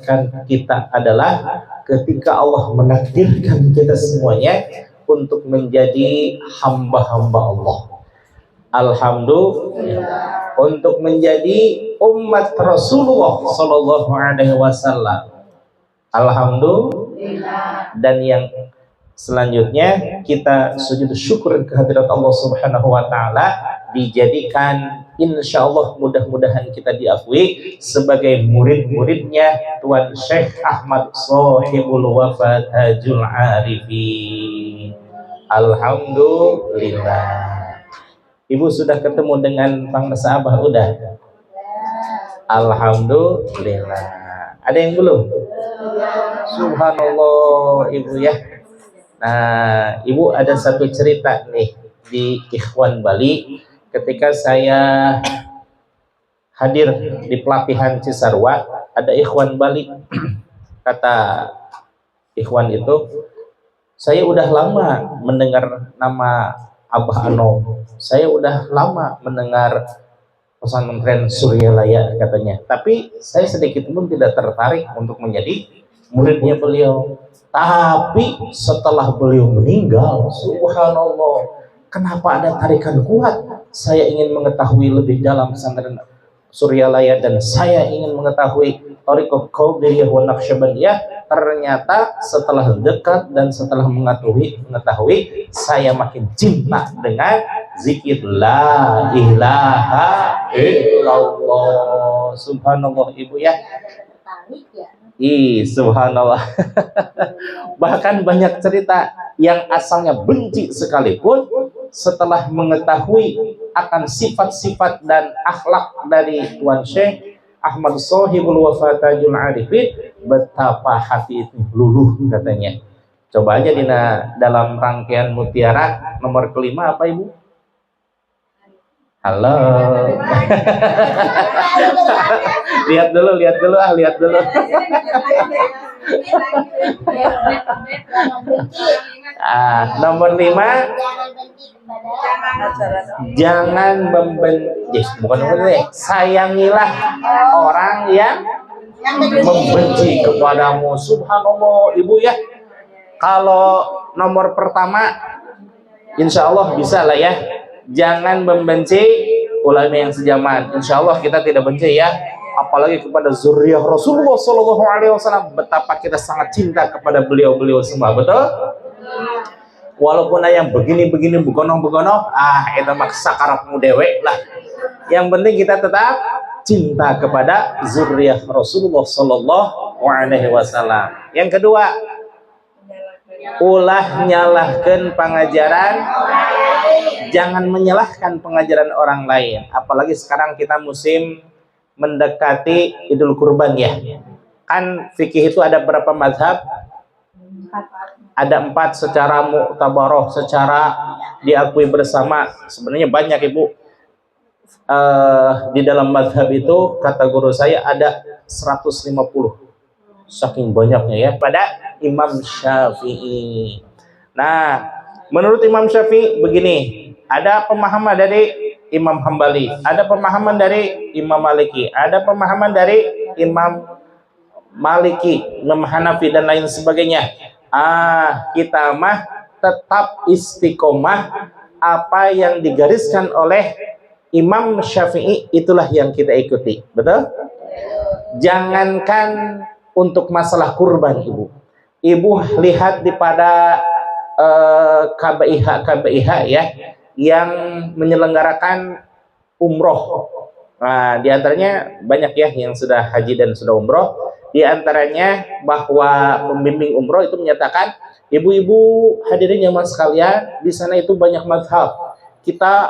kan kita adalah ketika Allah menakdirkan kita semuanya untuk menjadi hamba-hamba Allah. Alhamdulillah, untuk menjadi umat Rasulullah Sallallahu Alaihi Wasallam. Alhamdulillah. Dan yang selanjutnya kita sujud syukur kehadirat Allah Subhanahu Wa Taala, dijadikan insyaallah mudah-mudahan kita diakui sebagai murid-muridnya Tuan Syekh Ahmad Shahibul Wafa Tajul Arifin. Alhamdulillah. Ibu sudah ketemu dengan Pangdasa Abah? Udah? Alhamdulillah. Ada yang belum? Subhanallah Ibu ya. Nah, Ibu ada satu cerita nih di Ikhwan Bali ketika saya hadir di pelatihan Cisarua. Ada Ikhwan Bali kata Ikhwan itu, saya udah lama mendengar nama Abah Anom, saya udah lama mendengar pesantren Suryalaya katanya, tapi saya sedikit pun tidak tertarik untuk menjadi muridnya beliau. Tapi setelah beliau meninggal, subhanallah, kenapa ada tarikan kuat? Saya ingin mengetahui lebih dalam pesantren Suryalaya dan saya ingin mengetahui Thariqah Qadiriyah wa Naqsyabandiyah. Ternyata setelah dekat dan setelah mengetahui, saya makin cinta dengan zikir la ilaha illallah. Subhanallah Ibu ya. Subhanallah. Bahkan banyak cerita yang asalnya benci sekalipun, setelah mengetahui akan sifat-sifat dan akhlak dari Tuan Syekh Ahmad Shahibul Wafa Tajul Arifin, betapa hati itu luluh katanya. Coba aja dalam rangkaian mutiara nomor kelima apa Ibu? Halo. lihat dulu. Nomor 5, jangan membenci, sayangilah orang yang membenci kepadamu. Subhanallah Ibu ya. Kalau nomor pertama insya Allah bisa lah ya, jangan membenci ulama yang sejaman. Insya Allah kita tidak benci ya, apalagi kepada zuriyah Rasulullah Sallallahu Alaihi Wasallam. Betapa kita sangat cinta kepada beliau-beliau semua, betul? Walaupun ada yang begini-begini begonoh-begonoh, itu mah sakaratmu dewek lah. Yang penting kita tetap cinta kepada zuriyah Rasulullah Sallallahu Alaihi Wasallam. Yang kedua, ulah nyalahkan pengajaran, jangan menyalahkan pengajaran orang lain. Apalagi sekarang kita musim mendekati Idul Kurban ya. Kan fikih itu ada berapa mazhab? Ada 4 secara mu'tabaroh, secara diakui bersama. Sebenarnya banyak Ibu. Di dalam mazhab itu kata guru saya ada 150. Saking banyaknya ya. Pada Imam Syafi'i. Nah, menurut Imam Syafi'i begini, ada pemahaman dari Imam Hambali, ada pemahaman dari Imam Maliki, ada pemahaman dari Imam Maliki, Imam Hanafi dan lain sebagainya. Kita mah tetap istiqomah, apa yang digariskan oleh Imam Syafi'i itulah yang kita ikuti, betul? Jangankan untuk masalah kurban Ibu lihat di pada KBIH ya, yang menyelenggarakan umroh. Nah, diantaranya banyak ya yang sudah haji dan sudah umroh. Di antaranya bahwa pembimbing umroh itu menyatakan, ibu-ibu hadirin jamaah sekalian, di sana itu banyak mazhab. Kita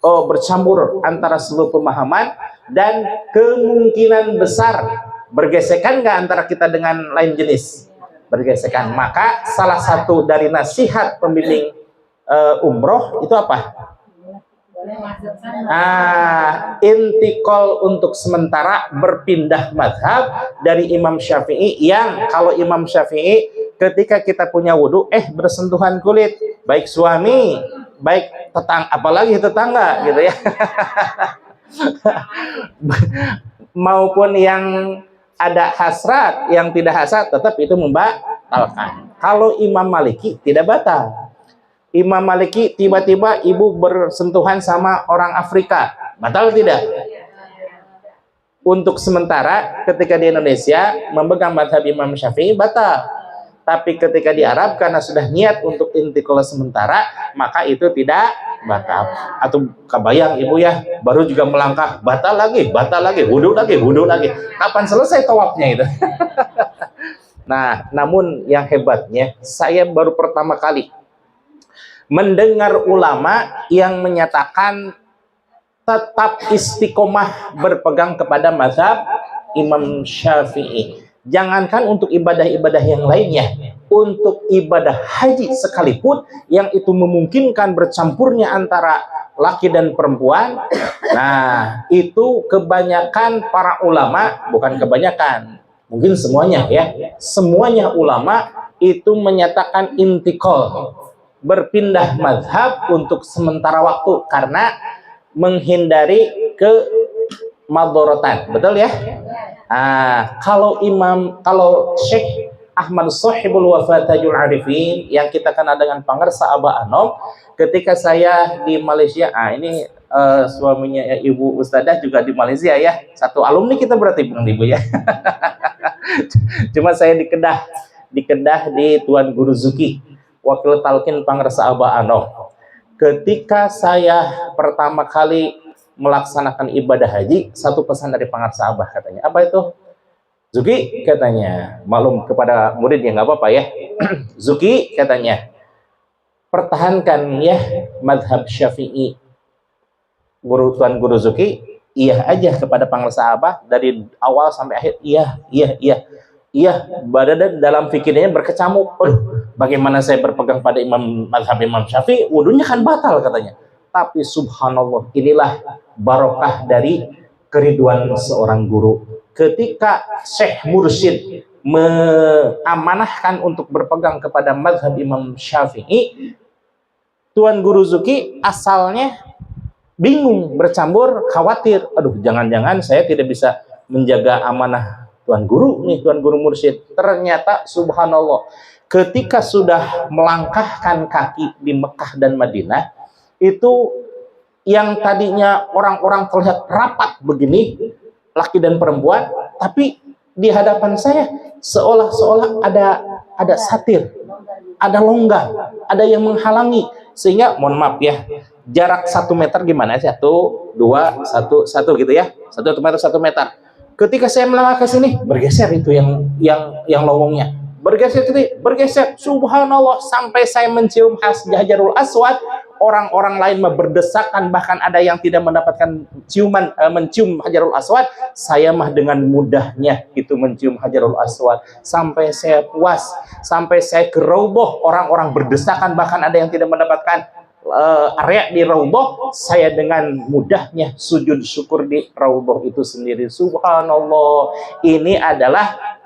bercampur antara seluruh pemahaman dan kemungkinan besar bergesekan nggak antara kita dengan lain jenis? Bergesekan. Maka salah satu dari nasihat pembimbing umroh itu apa? Intikal untuk sementara berpindah mazhab dari Imam Syafi'i, yang kalau Imam Syafi'i ketika kita punya wudhu bersentuhan kulit, baik suami, baik tetangga, apalagi tetangga gitu ya. Maupun yang ada hasrat, yang tidak hasrat tetap itu membatalkan. Kalau Imam Maliki tidak batal. Imam Maliki tiba-tiba ibu bersentuhan sama orang Afrika, batal tidak? Untuk sementara ketika di Indonesia memegang mazhab Imam Syafi'i batal. Tapi ketika di Arab karena sudah niat untuk intikal sementara, maka itu tidak batal. Atau kebayang ibu ya, baru juga melangkah, batal lagi, wudhu lagi. Kapan selesai tawafnya itu? Nah, namun yang hebatnya, saya baru pertama kali mendengar ulama yang menyatakan tetap istiqomah berpegang kepada mazhab Imam Syafi'i. Jangankan untuk ibadah-ibadah yang lainnya, untuk ibadah haji sekalipun yang itu memungkinkan bercampurnya antara laki dan perempuan. Nah, itu kebanyakan para ulama, bukan kebanyakan, mungkin semuanya ya, semuanya ulama itu menyatakan intikal, berpindah mazhab untuk sementara waktu karena menghindari kemadharatan. Betul ya? Kalau Syekh Ahmad Sohibul Wafatajul Arifin yang kita kenal dengan Pangarsa Abah Anom, ketika saya di Malaysia, ini suaminya Ibu Ustadzah juga di Malaysia ya, satu alumni kita berarti bukan Ibu ya. Cuma saya di Kedah di Tuan Guru Zuki, Wakil Talqin Pangarsa Abah Anom. Ketika saya pertama kali melaksanakan ibadah haji, satu pesan dari Pangarsa Abah katanya, apa itu? Zuki katanya, malum kepada muridnya nggak apa-apa ya. Zuki katanya, pertahankan ya madhab Syafi'i. Tuan Guru Zuki, iya aja kepada Pangarsa Abah dari awal sampai akhir, iya. Badan dalam fikirnya berkecamuk. Bagaimana saya berpegang pada madhab Imam Syafi'i? Wudunya kan batal katanya. Tapi subhanallah, inilah barokah dari keriduan seorang guru. Ketika Syekh Mursyid mengamanahkan untuk berpegang kepada mazhab Imam Syafi'i, Tuan Guru Zuki asalnya bingung, bercampur, khawatir. Jangan-jangan saya tidak bisa menjaga amanah Tuan Guru nih, Tuan Guru Mursyid. Ternyata subhanallah, ketika sudah melangkahkan kaki di Mekah dan Madinah, itu yang tadinya orang-orang terlihat rapat begini, laki dan perempuan, tapi di hadapan saya seolah-olah ada satir, ada longgar, ada yang menghalangi, sehingga mohon maaf ya, jarak 1 meter gimana? 1, 2, 1 gitu ya, 1 meter. Ketika saya melangkah ke sini, bergeser itu yang lowongnya. Bergeser, subhanallah, sampai saya mencium Hajarul Aswad. Orang-orang lain berdesakan, bahkan ada yang tidak mendapatkan mencium Hajarul Aswad. Saya mah dengan mudahnya itu mencium Hajarul Aswad, sampai saya puas, sampai saya ke Raudhah, orang-orang berdesakan, bahkan ada yang tidak mendapatkan area di Raudhah. Saya dengan mudahnya sujud syukur di Raudhah itu sendiri. Subhanallah, ini adalah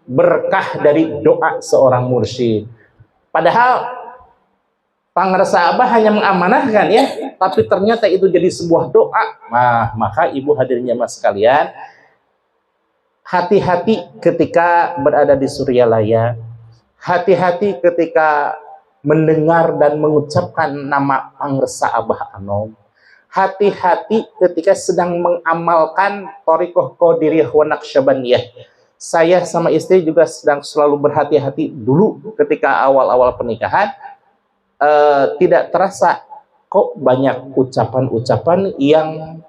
berkah dari doa seorang mursyid. Padahal Pangarsa Abah hanya mengamanahkan ya, tapi ternyata itu jadi sebuah doa. Nah, maka ibu hadirin jamaah sekalian, hati-hati ketika berada di Suryalaya, hati-hati ketika mendengar dan mengucapkan nama Pangarsa Abah Anom, hati-hati ketika sedang mengamalkan Thariqah Qadiriyah wa Naqsyabandiyah. Saya sama istri juga sedang selalu berhati-hati dulu ketika awal-awal pernikahan. Tidak terasa kok banyak ucapan-ucapan yang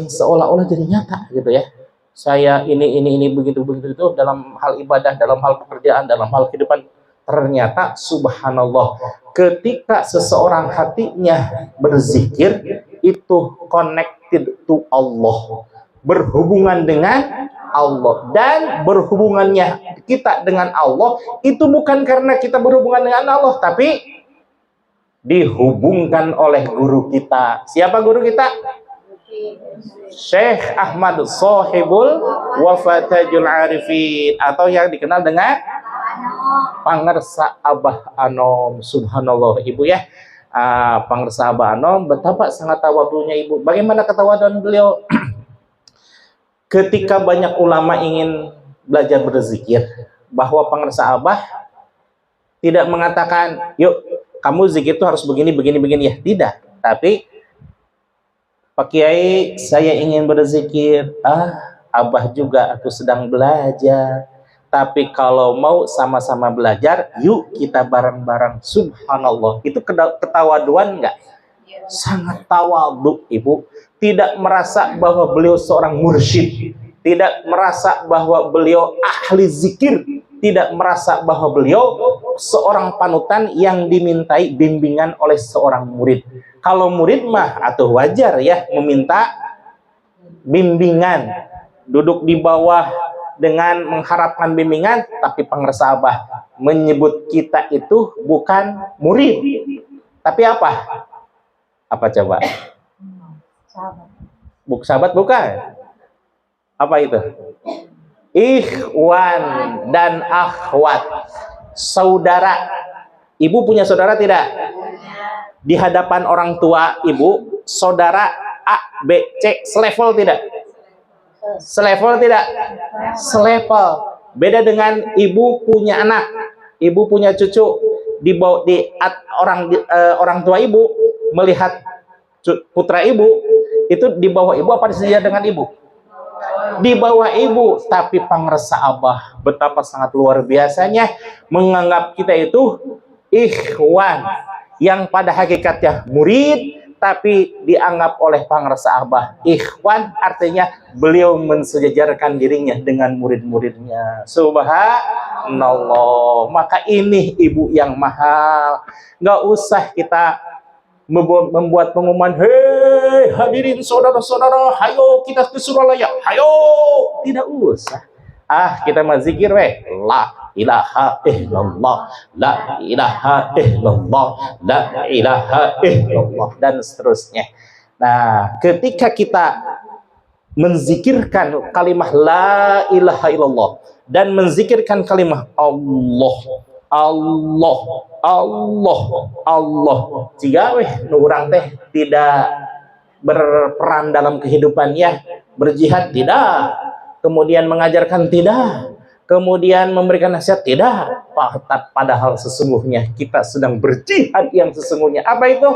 seolah-olah jadi nyata gitu ya. Saya ini begitu itu dalam hal ibadah, dalam hal pekerjaan, dalam hal kehidupan. Ternyata subhanallah, ketika seseorang hatinya berzikir, itu connected to Allah, berhubungan dengan Allah. Dan berhubungannya kita dengan Allah itu bukan karena kita berhubungan dengan Allah, tapi dihubungkan oleh guru kita. Siapa guru kita? Syekh Ahmad Sohibul Wafatajul Arifin, atau yang dikenal dengan Pangarsa Abah Anom. Subhanallah ibu ya, Pangarsa Abah Anom, betapa sangat tawadhunya ibu. Bagaimana ketawaduan beliau? ketika banyak ulama ingin belajar berzikir, bahwa pengersa Abah tidak mengatakan, yuk kamu zikir itu harus begini, begini, begini, ya tidak. Tapi Pak Kiai, saya ingin berzikir. Abah juga aku sedang belajar. Tapi kalau mau sama-sama belajar, yuk kita bareng-bareng. Subhanallah. Itu ketawaduan enggak? Sangat tawadhu, Ibu. Tidak merasa bahwa beliau seorang mursyid, tidak merasa bahwa beliau ahli zikir, tidak merasa bahwa beliau seorang panutan yang dimintai bimbingan oleh seorang murid. Kalau murid mah atau wajar ya meminta bimbingan, duduk di bawah dengan mengharapkan bimbingan. Tapi pengersa Abah menyebut kita itu bukan murid, tapi apa? Apa coba? Sahabat bukan? Apa itu? Ikhwan dan akhwat, saudara. Ibu punya saudara tidak? Di hadapan orang tua ibu, saudara A, B, C selevel tidak? Selevel tidak? Selevel. Beda dengan ibu punya anak, ibu punya cucu, orang tua ibu melihat putra ibu itu di bawah ibu apa disediakan dengan ibu? Di bawah ibu. Tapi pengersa Abah betapa sangat luar biasanya menganggap kita itu ikhwan, yang pada hakikatnya murid, tapi dianggap oleh pengersa Abah ikhwan, artinya beliau mensejajarkan dirinya dengan murid-muridnya. Subhanallah. Maka ini ibu yang mahal. Nggak usah kita membuat pengumuman, hei hadirin saudara-saudara, hayo kita ke Suralaya, hayo. Tidak usah. Kita berzikir la ilaha illallah, la ilaha illallah, la ilaha illallah, dan seterusnya. Nah, ketika kita menzikirkan kalimat la ilaha illallah dan menzikirkan kalimat Allah, Allah, Allah, Allah, jika orang teh tidak berperan dalam kehidupannya, berjihad tidak, kemudian mengajarkan tidak, kemudian memberikan nasihat tidak, padahal sesungguhnya kita sedang berjihad yang sesungguhnya. Apa itu?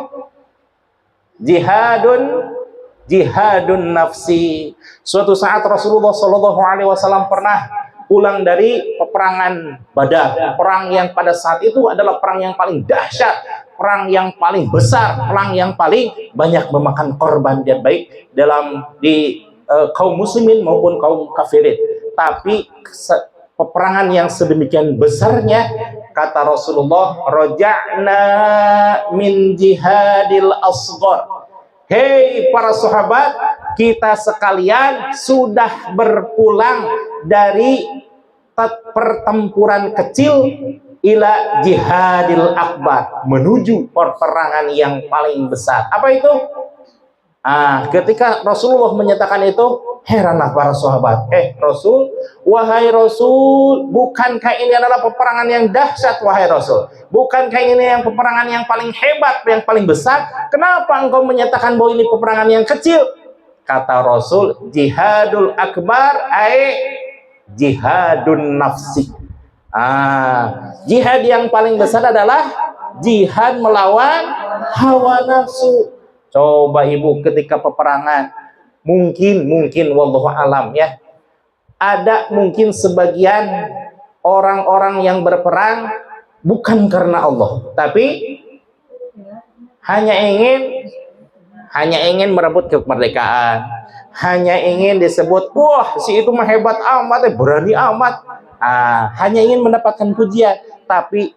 Jihadun nafsi. Suatu saat Rasulullah SAW pernah pulang dari peperangan Badar, perang yang pada saat itu adalah perang yang paling dahsyat, perang yang paling besar, perang yang paling banyak memakan korban, dan baik di kaum muslimin maupun kaum kafirin. Tapi peperangan yang sedemikian besarnya, kata Rasulullah, raja'na min jihadil asghar. Hei para sahabat, kita sekalian sudah berpulang dari pertempuran kecil ila jihadil akbar, menuju peperangan yang paling besar. Apa itu? Ketika Rasulullah menyatakan itu, heranlah para sahabat. Rasul, wahai Rasul, bukankah ini adalah peperangan yang dahsyat, wahai Rasul? Bukankah ini yang peperangan yang paling hebat, yang paling besar? Kenapa engkau menyatakan bahwa ini peperangan yang kecil? Kata Rasul, jihadul akbar jihadun nafsi. Jihad yang paling besar adalah jihad melawan hawa nafsu. Coba ibu, ketika peperangan, mungkin wallahu alam ya, ada mungkin sebagian orang-orang yang berperang bukan karena Allah, tapi hanya ingin merebut kemerdekaan, hanya ingin disebut, wah si itu mah hebat amat, berani amat, hanya ingin mendapatkan pujian. Tapi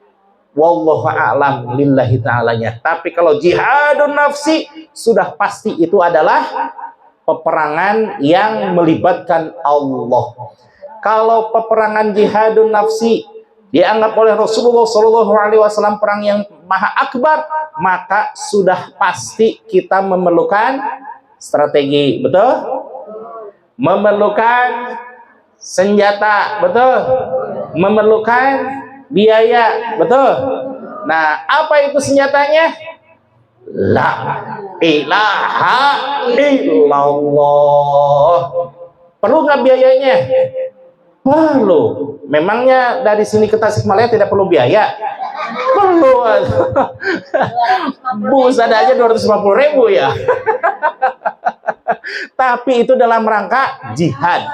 wallahu a'lam lillahi ta'alanya. Tapi kalau jihadun nafsi, sudah pasti itu adalah peperangan yang melibatkan Allah. Kalau peperangan jihadun nafsi dianggap oleh Rasulullah SAW perang yang maha akbar, maka sudah pasti kita memerlukan strategi, betul? Memerlukan senjata, betul? Memerlukan biaya, betul? Nah, apa itu senjatanya? La ilaha illallah. Perlu nggak biayanya? Perlu. Memangnya dari sini ke Tasikmalaya tidak perlu biaya? Perlu. Bus ada aja 250.000 ya. Tapi itu dalam rangka jihad,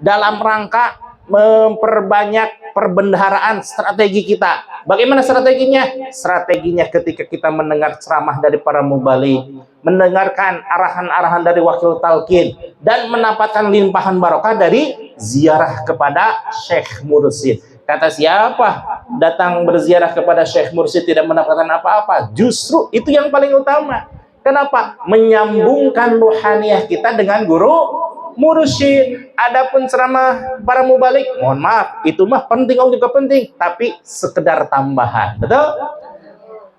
dalam rangka memperbanyak perbendaharaan strategi kita. Bagaimana strateginya? Strateginya ketika kita mendengar ceramah dari para mubalik, mendengarkan arahan-arahan dari wakil talqin, dan mendapatkan limpahan barokah dari ziarah kepada Syekh Mursyid. Kata siapa datang berziarah kepada Syekh Mursyid tidak mendapatkan apa-apa? Justru itu yang paling utama. Kenapa? Menyambungkan ruhaniyah kita dengan guru mursyid. Adapun ceramah para mubalik, mohon maaf, itu mah penting, juga penting, tapi sekedar tambahan. Betul?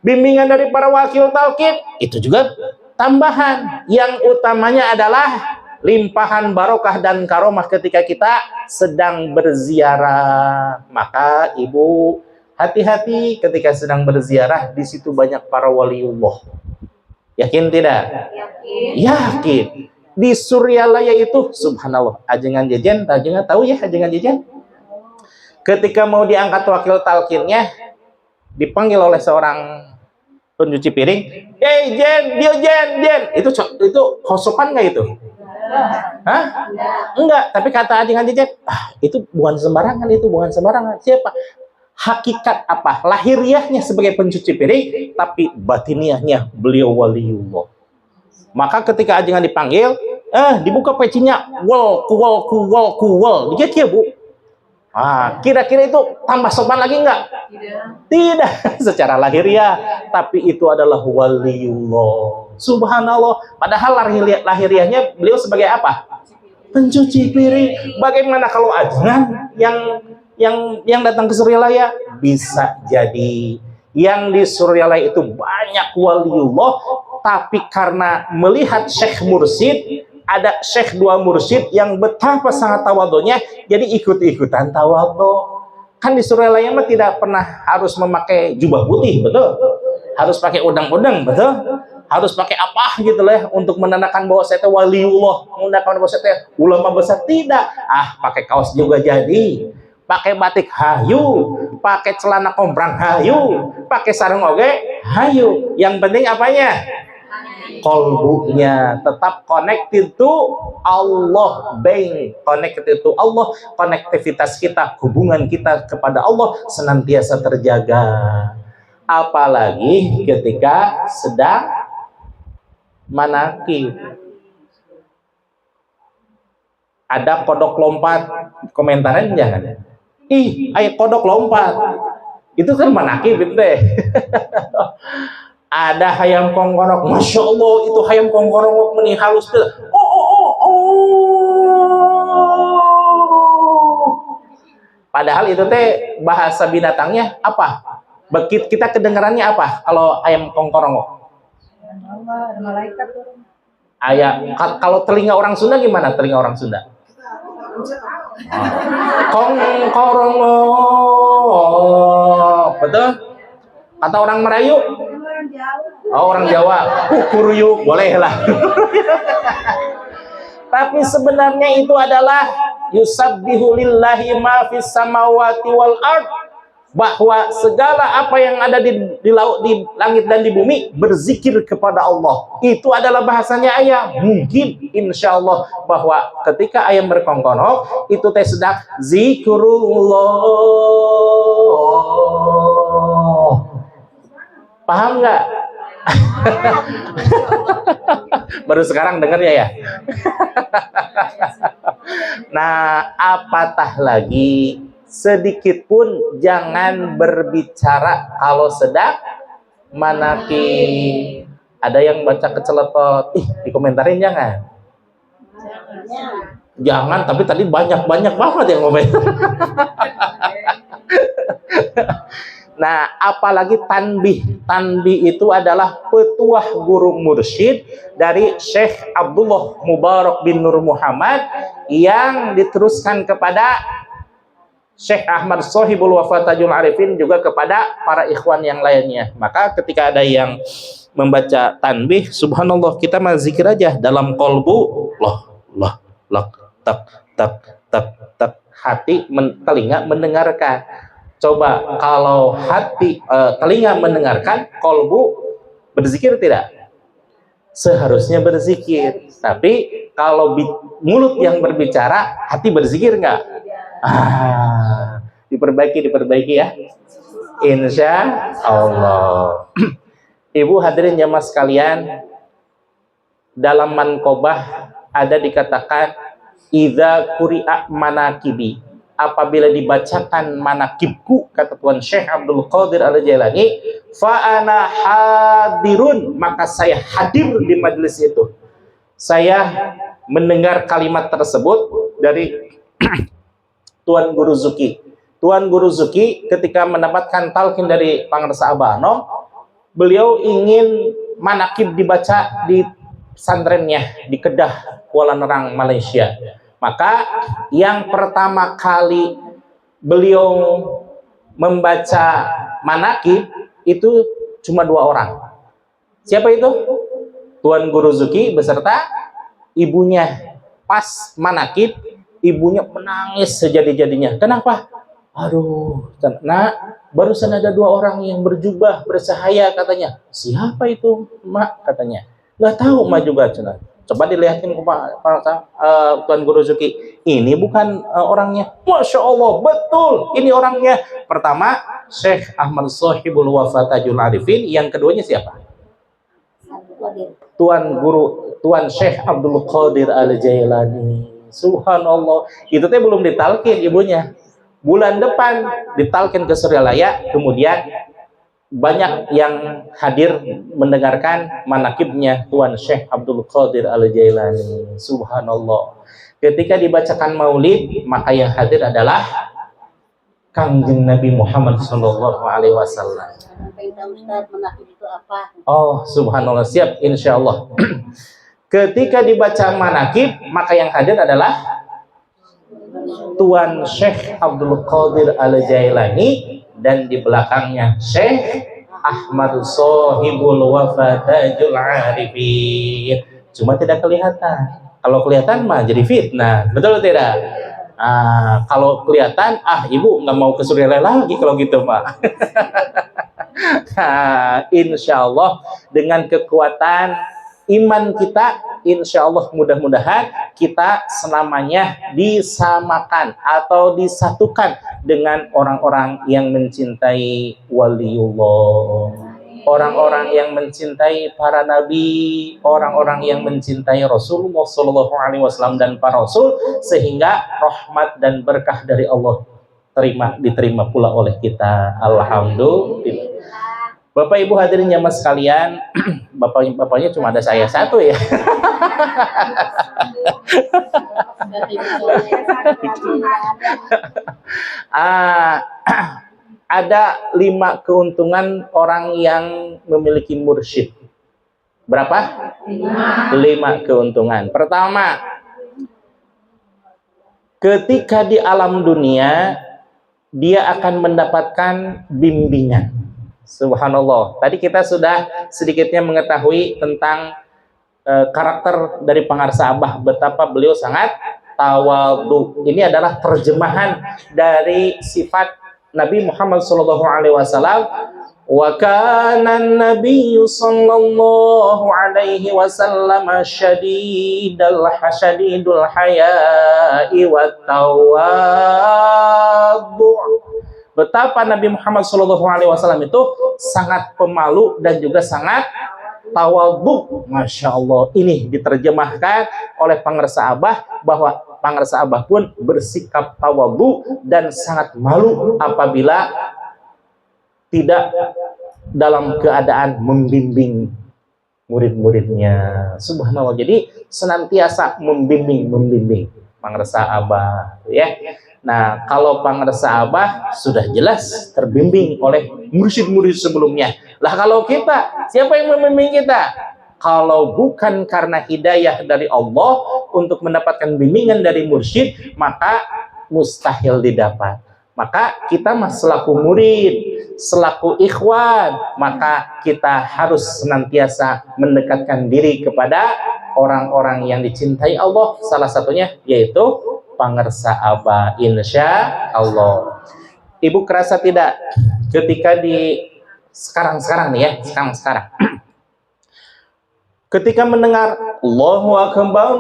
Bimbingan dari para wakil talqin itu juga tambahan. Yang utamanya adalah limpahan barokah dan karomah ketika kita sedang berziarah. Maka ibu hati-hati ketika sedang berziarah, di situ banyak para waliullah. Yakin tidak? Yakin. Di Suryalaya itu, subhanallah, ajengan jejen, ajengan tahu ya ajengan jejen? Ketika mau diangkat wakil talqinnya, dipanggil oleh seorang pencuci piring, Jen, Jen. Itu hosopan nggak itu? Hah? Enggak, tapi kata ajengan jejen, itu bukan sembarangan, Siapa? Hakikat apa? Lahiriahnya sebagai pencuci piring, tapi batiniahnya beliau waliullah. Maka ketika ajengan dipanggil, dibuka pecinya, kuwal, dikit ya bu. Kira-kira itu tambah sopan lagi enggak? Tidak. Secara lahiriah, tapi itu adalah waliullah. Subhanallah. Padahal lahiriahnya beliau sebagai apa? Pencuci piring. Bagaimana kalau ajengan yang datang ke Suryalaya? Bisa jadi yang di Suryalaya itu banyak waliullah, tapi karena melihat Syekh Mursyid, ada Syekh dua mursyid yang betapa sangat tawadhunya, jadi ikut-ikutan tawadhu. Kan di Suryalaya mah tidak pernah harus memakai jubah putih, betul? Harus pakai udang-udang, betul? Harus pakai apa gitu lah untuk menandakan bahwa saya itu waliullah, menandakan bahwa saya itu ulama besar. Tidak. Pakai kaos juga jadi. Pakai batik hayu, pakai celana komprang hayu, pakai sarung oge hayu. Yang penting apanya? Kolbunya tetap connected to Allah, connected to Allah. Konektivitas kita, hubungan kita kepada Allah senantiasa terjaga. Apalagi ketika sedang manakib. Ada kodok lompat, komentarin jangan. Ayo kodok lompat. Itu kan manakib itu deh. Ada hayam kongkorok, masya Allah itu hayam kongkorok meni halus tuh. Padahal itu teh bahasa binatangnya apa? Kita kedengarannya apa kalau ayam kongkorong? Malaikat. Kalau telinga orang Sunda gimana? Telinga orang Sunda? Kongkorong. Betul? Kata orang Melayu? Orang Jawa. Kuruyuk, boleh lah. Tapi sebenarnya itu adalah yusabbihu lillahi ma fis samawati wal ard, bahwa segala apa yang ada di laut, di langit dan di bumi berzikir kepada Allah. Itu adalah bahasanya ayam. Mungkin insyaallah bahwa ketika ayam berkongkorong itu teh sedang zikrullah. Paham nggak? Baru sekarang dengar ya. Nah, apatah lagi, sedikit pun jangan berbicara kalau sedang manakib. Ada yang baca keceletot, dikomentarin jangan. Jangan, tapi tadi banyak banget yang komentar. Nah, apalagi tanbih. Tanbih itu adalah petuah guru mursyid dari Syekh Abdullah Mubarak bin Nur Muhammad yang diteruskan kepada Syekh Ahmad Sohibul Wafatajul Arifin, juga kepada para ikhwan yang lainnya. Maka ketika ada yang membaca tanbih, subhanallah, kita mah zikir aja dalam kolbu, tak tak tak tak, hati telinga mendengarkan. Coba kalau hati telinga mendengarkan, kolbu berzikir tidak? Seharusnya berzikir. Tapi kalau mulut yang berbicara, hati berzikir nggak? Diperbaiki ya. Insya Allah. Ibu hadirin jamaah sekalian, dalam manqobah ada dikatakan idza quri'a manakibi, apabila dibacakan manakibku, kata Tuan Syekh Abdul Qadir Al-Jailani, fa ana hadirun, maka saya hadir di majelis itu. Saya mendengar kalimat tersebut dari Tuan Guru Zuki. Tuan Guru Zuki ketika mendapatkan talqin dari Pangarsa Abah Anom, beliau ingin manakib dibaca di pesantrennya di Kedah, Kuala Nerang, Malaysia. Maka yang pertama kali beliau membaca manakib itu cuma 2 orang. Siapa itu? Tuan Guru Zuki beserta ibunya. Pas manakib, ibunya menangis sejadi-jadinya. Kenapa? Aduh, nak, barusan ada 2 orang yang berjubah bersahaya, katanya. Siapa itu, Mak? Katanya. Nggak tahu, Mak juga. Coba dilihatin ke Tuan Guru Zuki. Ini bukan orangnya. Masya Allah, betul. Ini orangnya. Pertama, Syekh Ahmad Sohibul Wafa Tajul Arifin. Yang keduanya siapa? Tuan Syekh Abdul Qadir Al-Jailani. Subhanallah. Itu teh belum ditalkin ibunya. Bulan depan ditalkin ke Suryalaya, kemudian banyak yang hadir mendengarkan manakibnya Tuan Syekh Abdul Qadir Al-Jailani. Subhanallah. Ketika dibacakan maulid, maka yang hadir adalah Kangjeng Nabi Muhammad Sallallahu Alaihi Wasallam. Oh, subhanallah, siap, insya Allah. Ketika dibaca manakib, maka yang hadir adalah Tuan Syekh Abdul Qadir Al-Jailani, dan di belakangnya Syekh Ahmad Sohibul Wafa Tajul Arifin. Cuma tidak kelihatan. Kalau kelihatan mah jadi fitnah, betul tidak? Kalau kelihatan, ibu nggak mau ke Suryalaya lagi kalau gitu, Pak. Insya Allah dengan kekuatan iman kita, insya Allah mudah-mudahan kita selamanya disamakan atau disatukan dengan orang-orang yang mencintai waliullah, orang-orang yang mencintai para nabi, orang-orang yang mencintai Rasulullah Shallallahu Alaihi Wasallam dan para rasul, sehingga rahmat dan berkah dari Allah diterima pula oleh kita. Alhamdulillah. Bapak Ibu hadirin jamaah sekalian, bapaknya cuma ada saya satu ya. Ada 5 keuntungan orang yang memiliki mursyid. Berapa? 5 keuntungan. Pertama, ketika di alam dunia dia akan mendapatkan bimbingan. Subhanallah. Tadi kita sudah sedikitnya mengetahui tentang karakter dari Pangarsa Abah, betapa beliau sangat tawadhu. Ini adalah terjemahan dari sifat Nabi Muhammad SAW. Wa kana an-nabiyyu sallallahu alaihi wasallam syadidul haya'i wat tawadhu. Betapa Nabi Muhammad SAW itu sangat pemalu dan juga sangat tawadhu. Masya Allah. Ini diterjemahkan oleh Pangarsa Abah bahwa Pangarsa Abah pun bersikap tawadhu dan sangat malu apabila tidak dalam keadaan membimbing murid-muridnya. Subhanallah. Jadi senantiasa membimbing Pangarsa Abah, ya. Nah, kalau Pangarsa Abah sudah jelas terbimbing oleh murid-murid sebelumnya. Lah kalau kita, siapa yang membimbing kita? Kalau bukan karena hidayah dari Allah untuk mendapatkan bimbingan dari mursyid, maka mustahil didapat. Maka kita selaku murid, selaku ikhwan, maka kita harus senantiasa mendekatkan diri kepada orang-orang yang dicintai Allah. Salah satunya yaitu pangersa Aba insya Allah. Ibu kerasa tidak ketika di sekarang nih ya, sekarang ketika mendengar Allahu Akbar,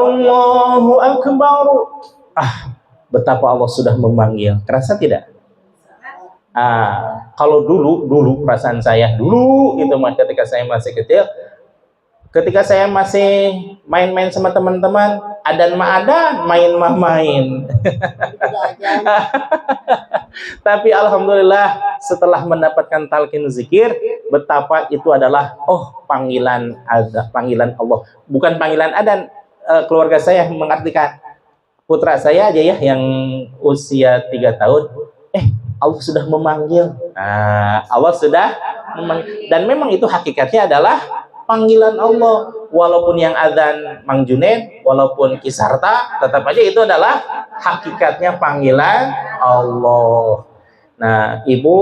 betapa Allah sudah memanggil. Kerasa tidak? Kalau dulu perasaan saya dulu itu ketika saya masih kecil, ketika saya masih main-main sama teman-teman, adan main. Tapi alhamdulillah setelah mendapatkan talqin zikir, betapa itu adalah panggilan Allah, bukan panggilan adan. Keluarga saya mengartikan, putra saya aja ya yang usia 3 tahun, Allah sudah memanggil. Allah sudah memanggil. Dan memang itu hakikatnya adalah panggilan Allah. Walaupun yang adzan Mang Junaid, walaupun Kisarta, tetap aja itu adalah hakikatnya panggilan Allah. Nah, ibu,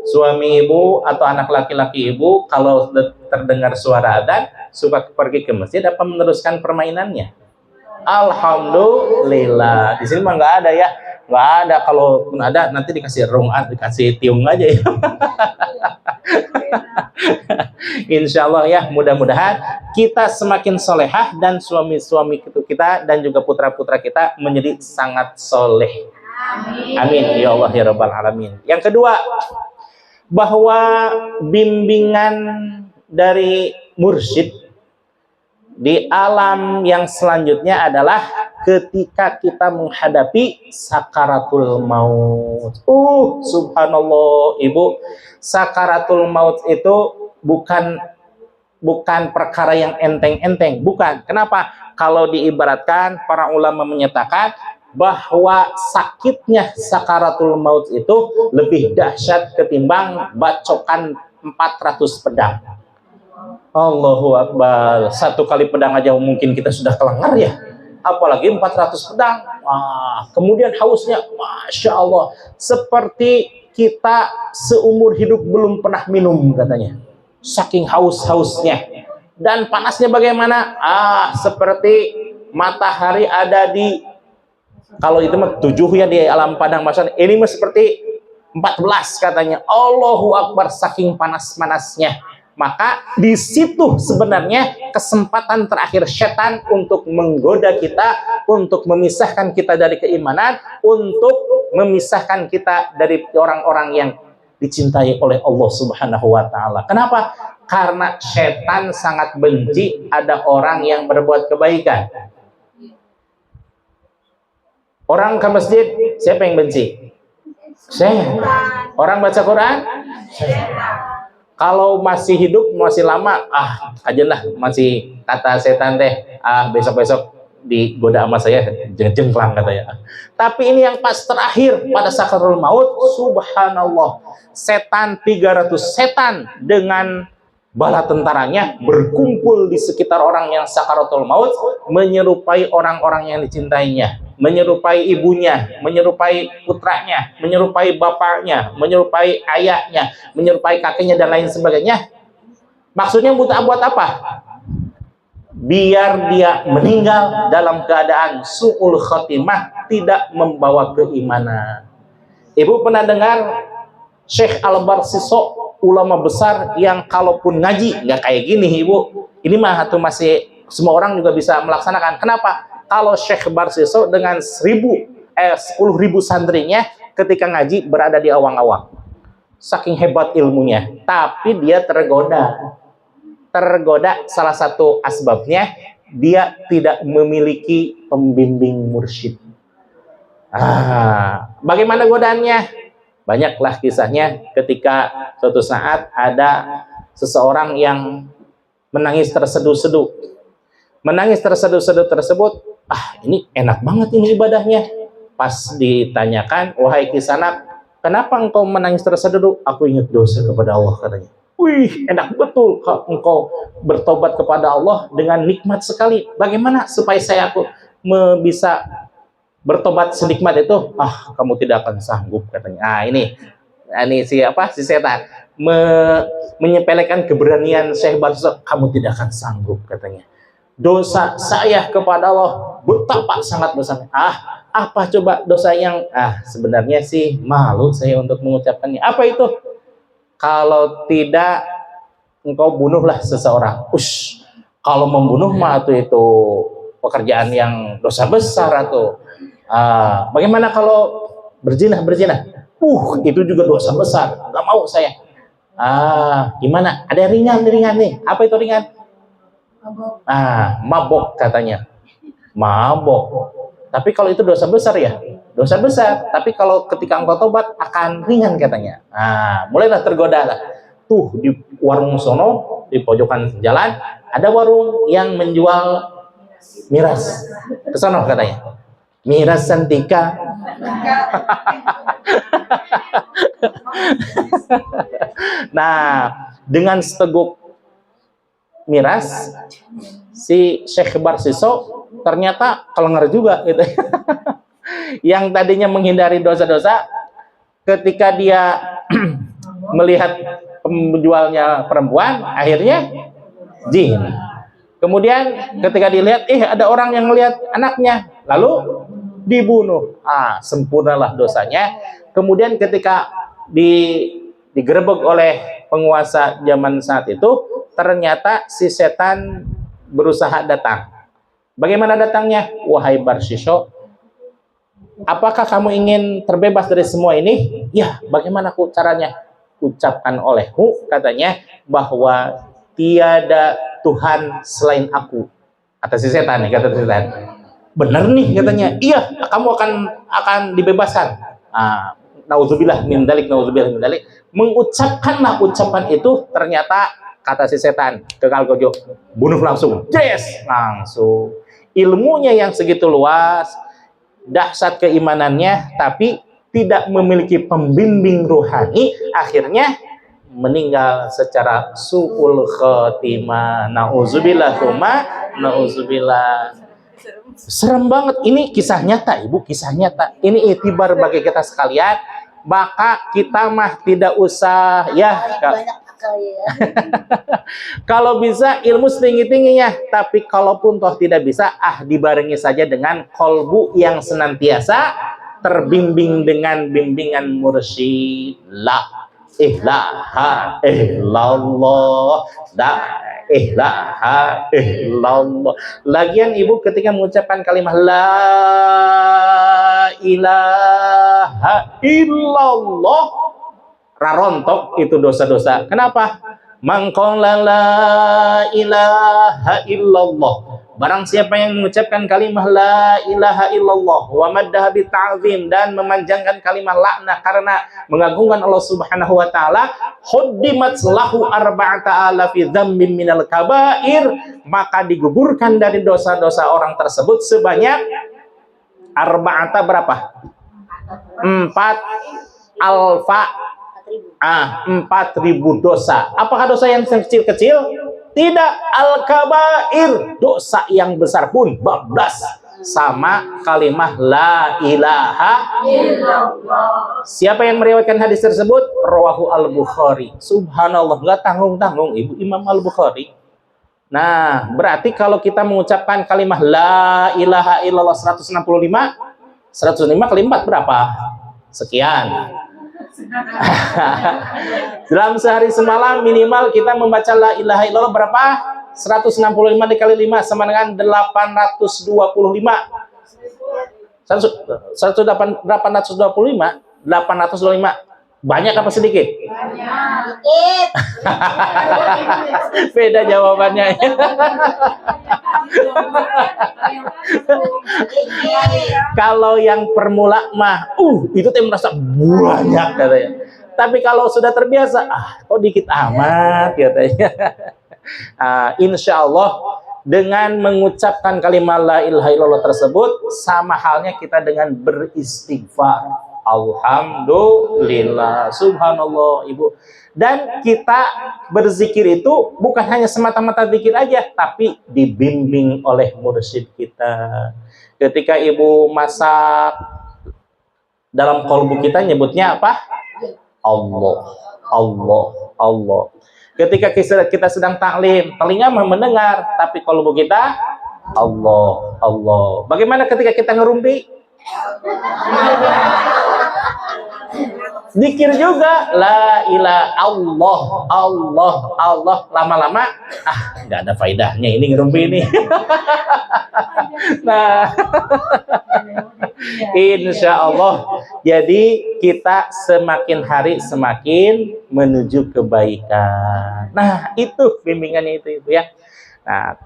suami ibu, atau anak laki-laki ibu, kalau terdengar suara adzan, suka pergi ke masjid apa meneruskan permainannya? Alhamdulillah. Di sini mah nggak ada ya. Nggak ada. Kalau pun ada nanti dikasih rungat, dikasih tiung aja ya. Insya Allah ya, mudah-mudahan kita semakin solehah dan suami-suami kita dan juga putra-putra kita menjadi sangat soleh. Amin ya Allah ya Rabbal Alamin. Yang kedua, bahwa bimbingan dari mursyid di alam yang selanjutnya adalah ketika kita menghadapi sakaratul maut. Subhanallah, ibu, sakaratul maut itu bukan perkara yang enteng-enteng, bukan. Kenapa? Kalau diibaratkan, para ulama menyatakan bahwa sakitnya sakaratul maut itu lebih dahsyat ketimbang bacokan 400 pedang. Allahu Akbar. 1 kali pedang aja mungkin kita sudah kelengar ya, apalagi 400 pedang. Kemudian hausnya, Masya Allah, seperti kita seumur hidup belum pernah minum katanya, saking haus-hausnya. Dan panasnya bagaimana? Seperti matahari ada di, kalau itu mah 7 ya di alam padang mahsyar, ini mah seperti 14 katanya. Allahu Akbar, saking panas-panasnya. Maka di situ sebenarnya kesempatan terakhir setan untuk menggoda kita, untuk memisahkan kita dari keimanan, untuk memisahkan kita dari orang-orang yang dicintai oleh Allah Subhanahu wa Ta'ala. Kenapa? Karena setan sangat benci ada orang yang berbuat kebaikan. Orang ke masjid, siapa yang benci? Setan. Orang baca Quran? Setan. Kalau masih hidup, masih lama, aja lah, masih kata setan teh, besok-besok digoda sama saya, jengklang katanya. Tapi ini yang pas terakhir, pada sakaratul maut, subhanallah, setan 300 setan dengan bala tentaranya berkumpul di sekitar orang yang sakaratul maut, menyerupai orang-orang yang dicintainya, menyerupai ibunya, menyerupai putranya, menyerupai bapaknya, menyerupai ayahnya, menyerupai kakeknya dan lain sebagainya. Maksudnya buat apa? Biar dia meninggal dalam keadaan su'ul khatimah, tidak membawa keimanan. Ibu pernah dengar Syekh Al-Barsiso, ulama besar yang kalaupun ngaji nggak kayak gini, ibu. Ini mah tuh masih semua orang juga bisa melaksanakan. Kenapa? Kalau Syekh Barsiso dengan 10.000 santrinya ketika ngaji berada di awang-awang, saking hebat ilmunya, tapi dia tergoda. Salah satu asbabnya dia tidak memiliki pembimbing mursyid. Bagaimana godaannya? Banyaklah kisahnya. Ketika suatu saat ada seseorang yang menangis terseduh-seduh. Menangis terseduh-seduh tersebut, ini enak banget ini ibadahnya. Pas ditanyakan, wahai Kisanak, kenapa engkau menangis terseduh? Aku ingat dosa kepada Allah, katanya. Wih, enak betul engkau bertobat kepada Allah dengan nikmat sekali. Bagaimana supaya aku bisa bertobat senikmat itu? Kamu tidak akan sanggup, katanya. Ini si setan menyepelekan keberanian Syekh Barsiso. Kamu tidak akan sanggup, katanya. Dosa saya kepada Allah betapa sangat besar. Apa coba dosa yang sebenarnya sih malu saya untuk mengucapkannya. Apa itu? Kalau tidak engkau bunuhlah seseorang. Kalau membunuh mah itu pekerjaan yang dosa besar atau bagaimana kalau berzina? Itu juga dosa besar. Nggak mau saya. Gimana? Ada ringan nih. Apa itu ringan? Mabok katanya. Mabok. Tapi kalau itu dosa besar ya, dosa besar. Tapi kalau ketika engkau tobat akan ringan katanya. Mulailah tergoda lah. Tuh di warung sono di pojokan jalan ada warung yang menjual miras. Ke sono katanya. Miras Santika. Nah, dengan seteguk miras si Syekh Barsiso ternyata kelengar juga gitu. Yang tadinya menghindari dosa-dosa, ketika dia melihat penjualnya perempuan, akhirnya jin. Kemudian ketika dilihat, ada orang yang melihat anaknya, lalu dibunuh. Sempurnalah dosanya. Kemudian ketika digerebek oleh penguasa zaman saat itu, ternyata si setan berusaha datang. Bagaimana datangnya? Wahai Barsiso, apakah kamu ingin terbebas dari semua ini? Ya, bagaimana caranya? Ucapkan olehmu, katanya, bahwa tiada Tuhan selain aku. Kata si setan nih, kata si setan. Benar nih katanya. Iya, kamu akan dibebaskan. Nauzubillah min dzalik, nauzubillah min dzalik. Mengucapkanlah ucapan itu, ternyata kata si setan, kekal gojo, bunuh langsung. Yes, langsung. Ilmunya yang segitu luas, dahsyat keimanannya, tapi tidak memiliki pembimbing rohani, akhirnya meninggal secara su'ul khotimah. Nauzubillah tsumma nauzubillah. Serem banget. Ini kisah nyata, Ibu, kisah nyata. Ini itibar bagi kita sekalian. Maka kita mah tidak usah kalau bisa ilmu setinggi-tingginya, tapi kalaupun toh tidak bisa, dibarengi saja dengan kolbu yang senantiasa terbimbing dengan bimbingan mursyid. La ilaha illallah, la ilaha illallah. Lagian Ibu ketika mengucapkan kalimat la ilaha illallah, rarontok itu dosa-dosa. Kenapa? Mangqala la ilaha illallah. Barang siapa yang mengucapkan kalimat la ilaha illallah wa maddaha bi ta'zim, dan memanjangkan kalimat lakna karena mengagungkan Allah Subhanahu wa taala, huddimat lahu arba'ata alafi dzambin minal kabair, maka digugurkan dari dosa-dosa orang tersebut sebanyak arba'ata berapa? 4.000 dosa. Apakah dosa yang kecil-kecil? Tidak. Al-kabair, dosa yang besar pun bablas sama kalimah la ilaha illallah. Siapa yang meriwayatkan hadis tersebut? Rawahu al-Bukhari. Subhanallah, nggak tanggung-tanggung Ibu, Imam al-Bukhari. Nah, berarti kalau kita mengucapkan kalimah la ilaha illallah 165 kali 4 berapa? Sekian. Dalam sehari semalam minimal kita membaca la ilaha illallah berapa? 165 dikali 5 sama dengan 825. 825 banyak apa sedikit? Banyak. Beda jawabannya. Kalau yang permula mah itu teh merasa banyak katanya. Tapi kalau sudah terbiasa, kok dikit amat katanya. Insya Allah dengan mengucapkan kalimat la ilaha illallah tersebut sama halnya kita dengan beristighfar. Alhamdulillah, subhanallah Ibu. Dan kita berzikir itu bukan hanya semata-mata zikir aja, tapi dibimbing oleh mursyid kita. Ketika Ibu masak, dalam qalbu kita nyebutnya apa? Allah, Allah, Allah. Ketika kita sedang taklim, telinga mendengar, tapi qalbu kita Allah, Allah. Bagaimana ketika kita ngerumpi? Zikir juga la ilaha Allah, Allah, Allah. Lama-lama nggak ada faedahnya ini ngerumpi ini. Nah, insya Allah. Jadi kita semakin hari semakin menuju kebaikan. Nah, itu bimbingannya itu ya. Nah,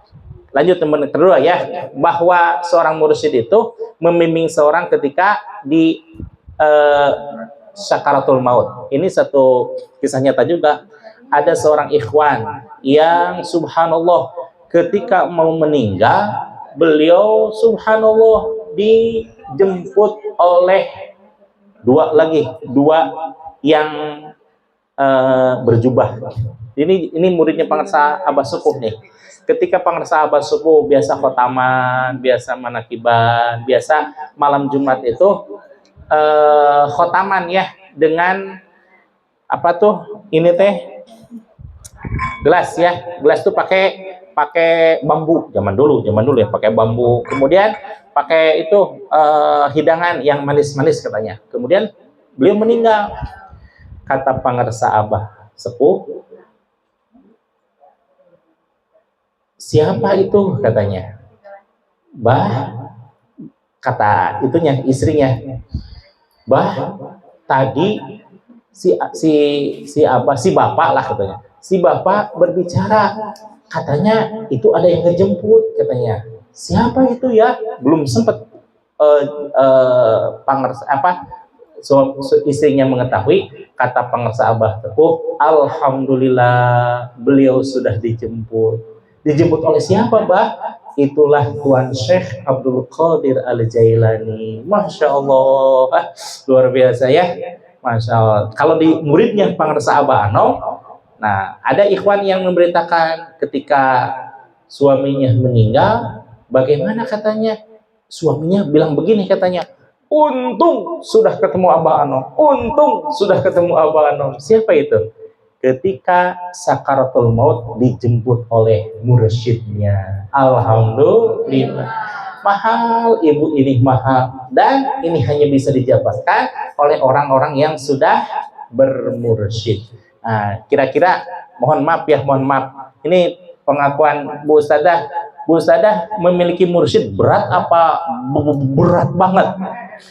lanjut teman kedua ya, bahwa seorang mursyid itu membimbing seorang ketika di sakaratul maut. Ini satu kisah nyata juga. Ada seorang ikhwan yang subhanallah ketika mau meninggal, beliau subhanallah dijemput oleh dua yang berjubah. Ini muridnya Pangersa Abah Sepuh nih. Ketika Pangersa Abah Sepuh biasa khotaman, biasa manakiban, biasa malam Jumat itu khotaman ya dengan apa tuh ini teh gelas ya, gelas tuh pakai bambu zaman dulu ya, pakai bambu, kemudian pakai itu hidangan yang manis-manis katanya. Kemudian beliau meninggal. Kata Pangersa Abah Sepuh, siapa itu katanya? Bah, kata itunya istrinya, bah tadi si bapak lah katanya. Si bapak berbicara, katanya itu ada yang ngejemput katanya. Siapa itu ya? Belum sempat istrinya mengetahui. Kata Pangersa Abah Sepuh, alhamdulillah beliau sudah dijemput. Dijemput oleh siapa, Bah? Itulah Tuan Syekh Abdul Qadir Al-Jailani. Masya Allah, luar biasa ya. Masya Allah. Kalau di muridnya Pangersa Abah Anom, nah ada ikhwan yang memberitakan ketika suaminya meninggal, bagaimana katanya? Suaminya bilang begini katanya, untung sudah ketemu Abah Anom, untung sudah ketemu Abah Anom. Siapa itu? Ketika sakaratul maut dijemput oleh mursyidnya. Alhamdulillah. Mahal ibu ini, mahal, dan ini hanya bisa dijawabkan oleh orang-orang yang sudah bermursyid. Nah, kira-kira mohon maaf, ini pengakuan Bu Ustadzah. Bu Ustadzah memiliki mursyid berat apa berat banget?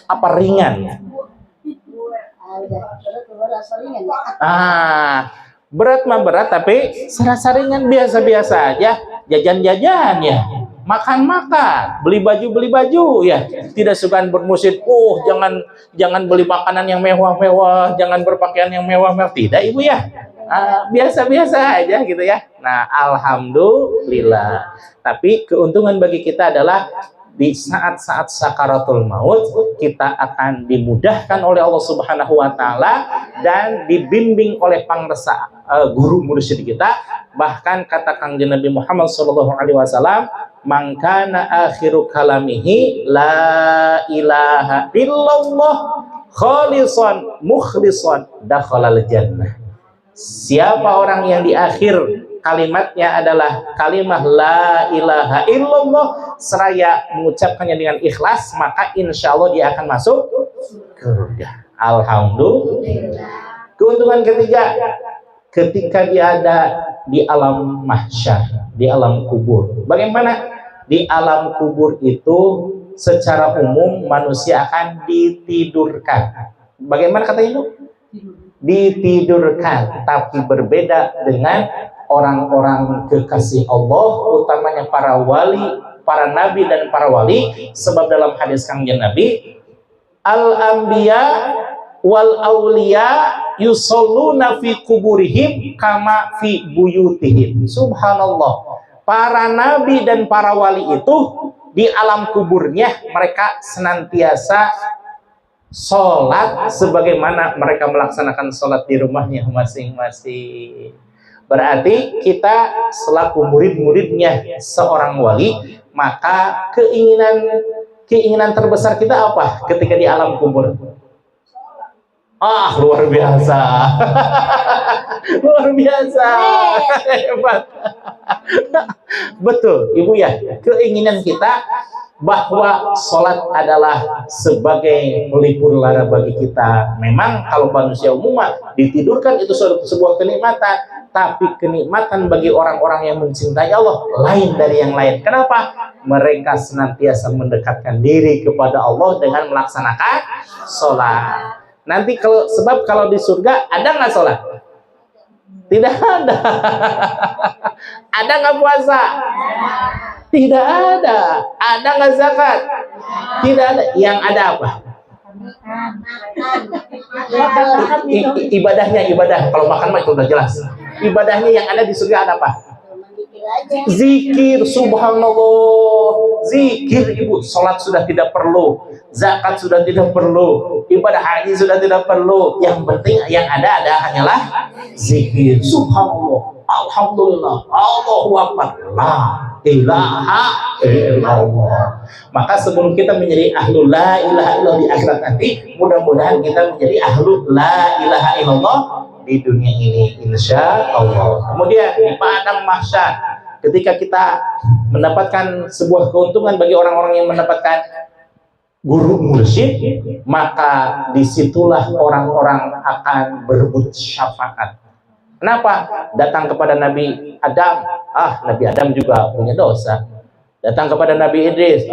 Apa ringan? Berat mah berat, tapi serasa ringan, biasa-biasa aja. Jajan-jajan ya, makan-makan, beli baju ya. Tidak suka bermursyid, jangan beli makanan yang mewah-mewah, jangan berpakaian yang mewah-mewah. Tidak ibu ya, biasa-biasa aja gitu ya. Nah, alhamdulillah. Tapi keuntungan bagi kita adalah di saat-saat sakaratul maut kita akan dimudahkan oleh Allah Subhanahu wa taala dan dibimbing oleh Pangersa guru mursyid kita. Bahkan kata Kangjeng Nabi Muhammad sallallahu alaihi wasallam, "Man kana akhiru kalamihi la ilaha illallah khalisan mukhlisan dakhalal jannah." Siapa orang yang di akhir kalimatnya adalah kalimat la ilaha illallah seraya mengucapkannya dengan ikhlas, maka insya Allah dia akan masuk surga. Alhamdulillah. Keuntungan ketiga, ketika dia ada di alam mahsyar, di alam kubur. Bagaimana? Di alam kubur itu secara umum manusia akan ditidurkan. Bagaimana katanya itu? Ditidurkan, tapi berbeda dengan orang-orang kekasih Allah, utamanya para wali, para nabi dan para wali. Sebab dalam hadis Kangjeng Nabi, al-anbiya wal auliya yusalluna fi kuburihim kama fi buyutihim. Subhanallah. Para nabi dan para wali itu di alam kuburnya mereka senantiasa sholat sebagaimana mereka melaksanakan sholat di rumahnya masing-masing. Berarti kita selaku murid-muridnya seorang wali, maka keinginan terbesar kita apa ketika di alam kubur? Luar biasa. Luar biasa. Hebat. Betul, Ibu ya. Keinginan kita bahwa sholat adalah sebagai pelipur lara bagi kita. Memang kalau manusia umum ditidurkan itu sebuah kenikmatan, tapi kenikmatan bagi orang-orang yang mencintai Allah lain dari yang lain. Kenapa? Mereka senantiasa mendekatkan diri kepada Allah dengan melaksanakan sholat. Nanti sebab kalau di surga ada nggak sholat? Tidak ada. Ada nggak puasa? Tidak ada. Ada nggak zakat? Tidak ada. Yang ada apa? Ibadahnya ibadah. Kalau makan mah itu udah jelas. Ibadahnya yang ada di surga ada apa? Zikir, subhanallah. Zikir, ibu. Salat sudah tidak perlu, zakat sudah tidak perlu, ibadah haji sudah tidak perlu. Yang penting yang ada hanyalah zikir, subhanallah, alhamdulillah, Allahu akbar, la ilaha illallah. Maka sebelum kita menjadi ahlul la ilaha illallah di akhirat nanti, mudah-mudahan kita menjadi ahlul la ilaha illallah di dunia ini, insya Allah. Kemudian di padang mahsyar, ketika kita mendapatkan sebuah keuntungan bagi orang-orang yang mendapatkan guru mursyid, maka disitulah orang-orang akan berebut syafaat. Kenapa? Datang kepada Nabi Adam, Nabi Adam juga punya dosa. Datang kepada Nabi Idris,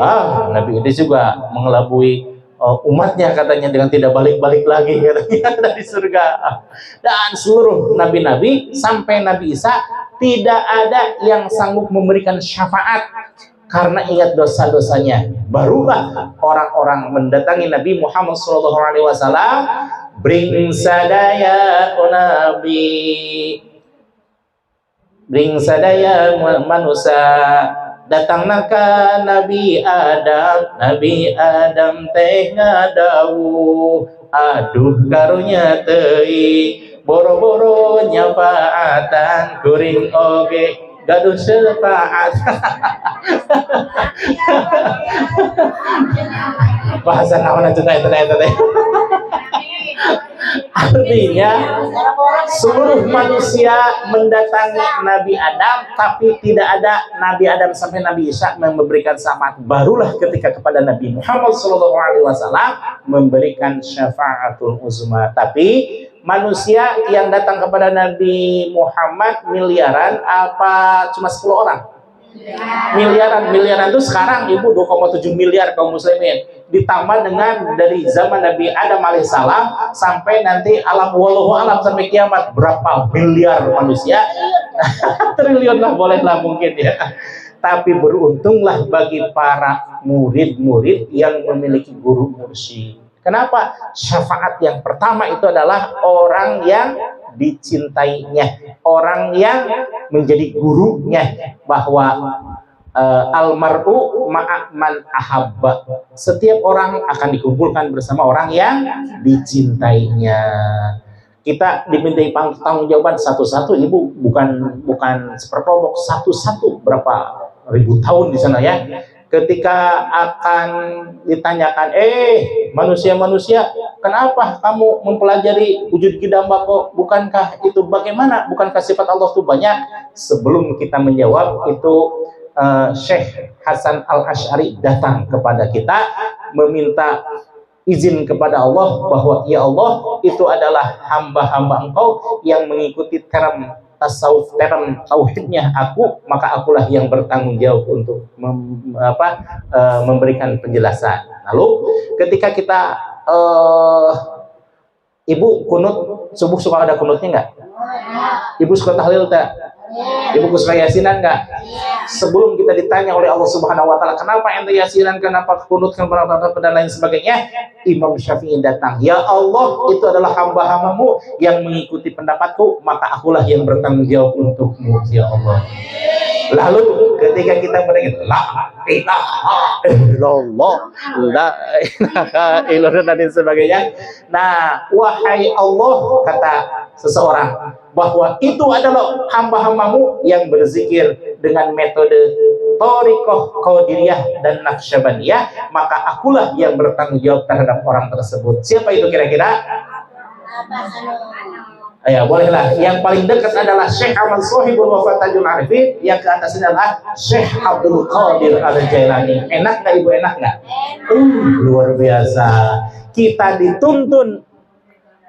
Nabi Idris juga mengelabui umatnya katanya dengan tidak balik-balik lagi katanya dari surga. Dan seluruh nabi-nabi sampai Nabi Isa tidak ada yang sanggup memberikan syafaat karena ingat dosa-dosanya. Barulah orang-orang mendatangi Nabi Muhammad SAW, bring sadaya Nabi, bring sadaya manusia. Datanglah ke Nabi Adam teh ngadawu, aduh karunya teuing, boro-boro nyafaatan kuring oge gaduh syafaat. Bahasa naon atuh teh. Artinya seluruh manusia mendatangi Nabi Adam, tapi tidak ada Nabi Adam sampai Nabi Isa memberikan syafaat. Barulah ketika kepada Nabi Muhammad SAW memberikan syafaatul uzma. Tapi manusia yang datang kepada Nabi Muhammad miliaran apa cuma 10 orang? Miliaran itu sekarang ibu 2,7 miliar kaum muslimin, ditambah dengan dari zaman Nabi Adam alaihissalam sampai nanti alam wallahu alam sampai kiamat berapa miliar manusia. Triliun lah, bolehlah mungkin ya. Tapi beruntunglah bagi para murid-murid yang memiliki guru mursyid. Kenapa? Syafaat yang pertama itu adalah orang yang dicintainya, orang yang menjadi gurunya, bahwa almar'u ma'aman ahabba, setiap orang akan dikumpulkan bersama orang yang dicintainya. Kita dimintai pertanggungjawaban satu-satu, ibu, bukan seperkelompok, satu-satu berapa ribu tahun di sana ya. Ketika akan ditanyakan, manusia-manusia, kenapa kamu mempelajari wujud kidamba kok? Bukankah itu bagaimana? Bukankah sifat Allah itu banyak? Sebelum kita menjawab itu, Syekh Hasan Al-Asy'ari datang kepada kita meminta izin kepada Allah bahwa ya Allah, itu adalah hamba-hamba Engkau yang mengikuti term tasawuf, term tauhidnya aku, maka akulah yang bertanggung jawab untuk memberikan penjelasan. Lalu ketika kita ibu kunut subuh, suka ada kunutnya nggak? Ibu suka tahlil tak? Ibu suka yasinan nggak? Sebelum kita ditanya oleh Allah Subhanahu Wa Taala, kenapa ente yasinan, kenapa kunut, kenapa dan lain sebagainya, Imam Syafi'i datang, ya Allah, itu adalah hamba-hambamu yang mengikuti pendapatku, maka akulah yang bertanggung jawab untukmu, ya Allah. Lalu ketika kita berikan la ilaha illallah, la ilaha illallah dan lain sebagainya, nah wahai Allah, kata seseorang, bahwa itu adalah hamba-hambamu yang berzikir dengan metode Thariqah Qadiriyah dan Naqsyabandiyah, maka akulah yang bertanggung jawab terhadap orang tersebut. Siapa itu kira-kira? Ya bolehlah. Yang paling dekat adalah Syekh Ahmad Sohibul Wafatajul Arifin, yang ke atasnya adalah Syekh Abdul Qadir Al-Jailani. Enak nggak ibu, enak nggak? Luar biasa. Kita dituntun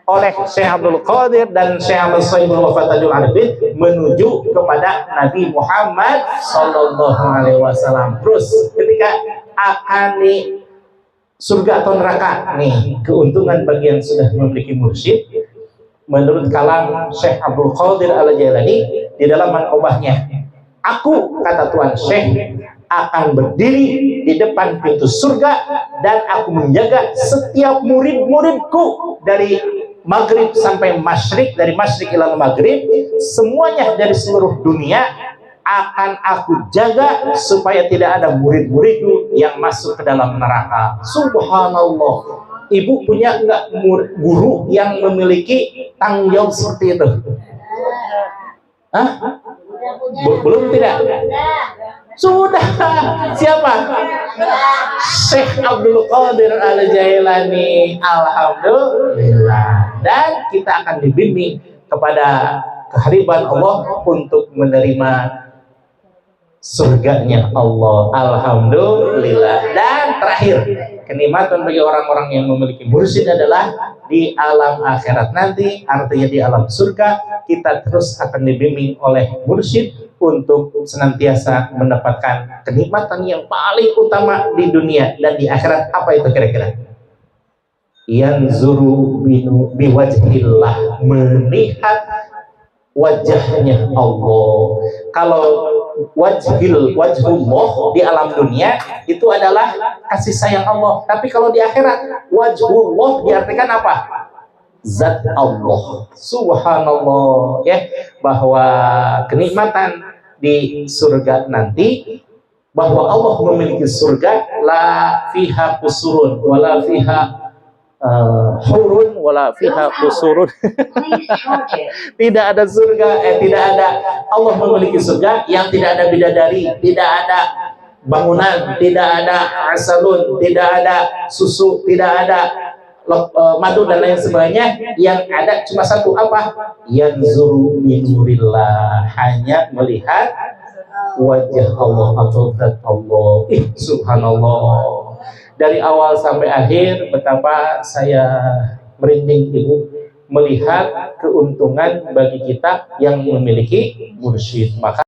oleh Syekh Abdul Qadir dan Syekh Ahmad Sohibul Wafatajul Arifin menuju kepada Nabi Muhammad Sallallahu Alaihi Wasallam. Terus ketika akan di surga atau neraka, nih keuntungan bagi yang sudah memiliki mursyid. Menurut kalam Syekh Abdul Qadir Al-Jailani di dalam manqobahnya, aku, kata Tuan Syekh, akan berdiri di depan pintu surga dan aku menjaga setiap murid-muridku dari maghrib sampai masyrik, dari masyrik ila maghrib, semuanya dari seluruh dunia akan aku jaga supaya tidak ada murid-muridku yang masuk ke dalam neraka. Subhanallah. Ibu punya enggak guru yang memiliki tanggung jawab seperti itu? Hah? Belum, tidak? Sudah. Siapa? Syekh Abdul Qadir Al-Jailani. Alhamdulillah. Dan kita akan dibimbing kepada kehadiran Allah untuk menerima surganya Allah. Alhamdulillah. Dan terakhir, kenikmatan bagi orang-orang yang memiliki mursyid adalah di alam akhirat nanti, artinya di alam surga, kita terus akan dibimbing oleh mursyid untuk senantiasa mendapatkan kenikmatan yang paling utama di dunia dan di akhirat. Apa itu kira-kira? Yanzuru biwajhillah, melihat wajahnya Allah. Kalau wajhullah di alam dunia itu adalah kasih sayang Allah, tapi kalau di akhirat wajhullah diartikan apa? Zat Allah. Subhanallah, ya, bahwa kenikmatan di surga nanti, bahwa Allah memiliki surga, la fiha qusurun wala fiha hurun wala fiha qusurun. Tidak ada surga, tidak ada, Allah memiliki surga yang tidak ada bidadari, tidak ada bangunan, tidak ada asalun, tidak ada susu, tidak ada madu dan lain sebagainya. Yang ada cuma satu, apa? Yanzuru binurillah, hanya melihat wajah Allah atau zat Allah. Subhanallah. Dari awal sampai akhir betapa saya merinding ibu melihat keuntungan bagi kita yang memiliki mursyid. Maka